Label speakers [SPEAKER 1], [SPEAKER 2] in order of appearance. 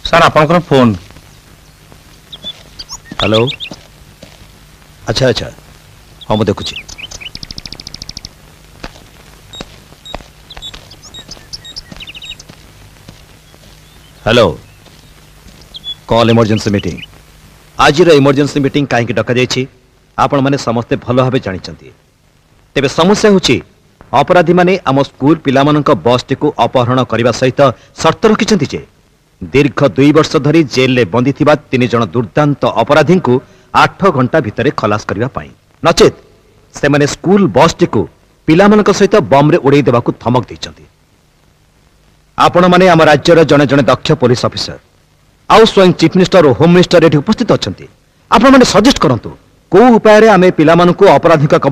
[SPEAKER 1] Sir आपनकर phone.
[SPEAKER 2] Hello. अच्छा अच्छा हाँ मुझे देखुची। Hello call emergency meeting. आज इमरजेंसी मीटिंग कहीं डक जाइए आपण मैंने समस्ते भल भाव जानी। तेरे समस्या होची अपराधी माने आम स्कूल पिलामानंक बस टी अपहरण करने सहित शर्त रखिंट जे दीर्घ 2 वर्ष धरी जेल में बंदी थिबा 3 जन दुर्दांत अपराधी को 8 घंटा भितर खलास करने नचेत से माने स्कूल बस टी पिलामानंक सहित बम रे उड़ाई देवाकू धमक देइचंती। आपण माने आम राज्यर जने जने दक्ष पुलिस ऑफिसर आउ स्वयं चीफ मिनिस्टर और होम मिनिस्टर ये उपस्थित अच्छा। आपण माने सजेस्ट करंतु को उपाय रे आमे पिलामानंकू अपराधी